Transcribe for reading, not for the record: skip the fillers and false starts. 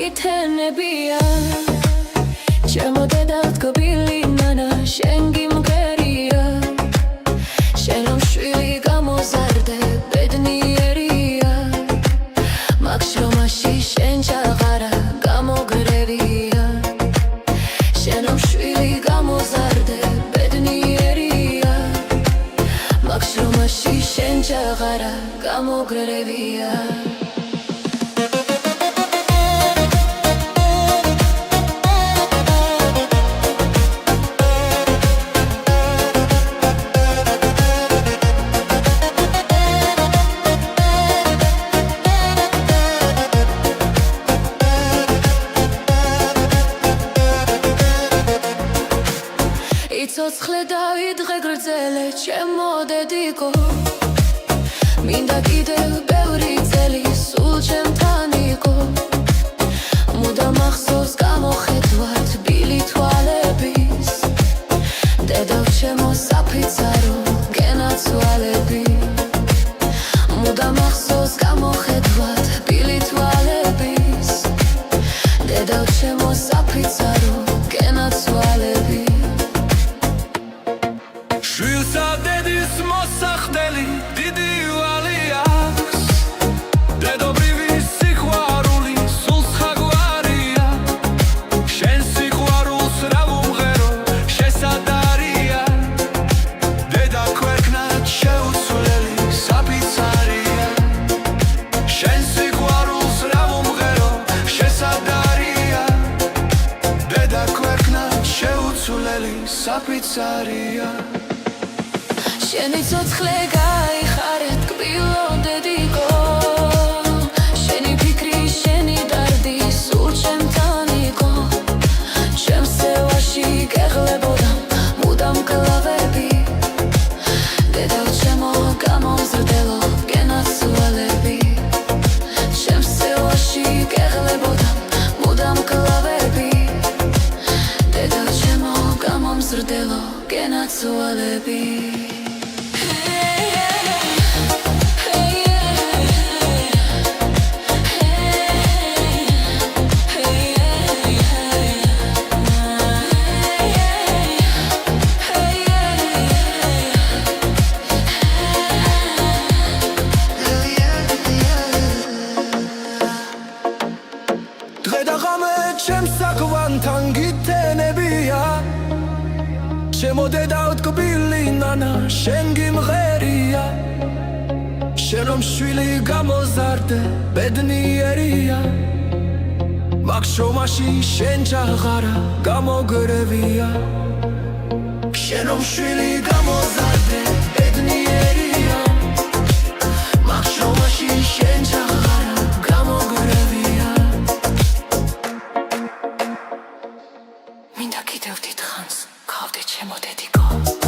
გითენებია ჩემო დედა თქობილი ნანა შენ გიმღერია შენ რომ შვილი გამოზარდე ბედნიერია მაგ შრომაში შენ ჩაღარა გამოგრევია შენ რომ შვილი გამოზარდე ბედნიერია მაგ შრომაში შენ ჩაღარა გამოგრევია ცოცხლე დავიდღე გრძელე ჩემო დედიკო მინდა კიდევ ბევრი წელი სულ ჩემთან იყო მუდამ ახსოვს გამოხედვად ბილი თვალების დედავ ჩემო საფიცარო გენაცვალები მუდამ ახსოვს გამოხედვად ბილი თვალების დედავ ჩემო საფიცარო გენაცვალები შვილსა დედის მოსახდელი დიდი ვალი აქვს დედობრივი სიყვარული სულ ხაგვარია შენ სიყვარულს რა ვუმღერო შესადარია დედა ქვეყნად შეუცვლელი საფიცარია შენ სიყვარულს რა ვუმღერო შესადარია დედა ქვეყნად შეუცვლელი საფიცარია შენი ცოცხლე გაიხარე თკბილო დედიკო შენი ფიქრი შენი დარდი სულ ჩემთან იყო ჩემს სევაში გეღლებოდა მუდამ კლავები დედავ ჩემო გამომზრდელო გენაცვალები ჩემს სევაში გეღლებოდა მუდამ კლავები დედავ ჩემო გამომზრდელო გენაცვალები ჩემს საკვანთან გითენებია ჩემო დედა თკბილი ნანა შენ გიმღერია შენ რომ შვილი გამოზარდე ბედნიერია მაგ შრომაში შენ ჩაღარა გამოგრევია შენ რომ შვილი გამოზარდე ბედნიერია მაგ შრომაში შენ ჩაღარა გამოგრევია მინდა კიდევ დიდხანს გავდე ჩემო დედიკო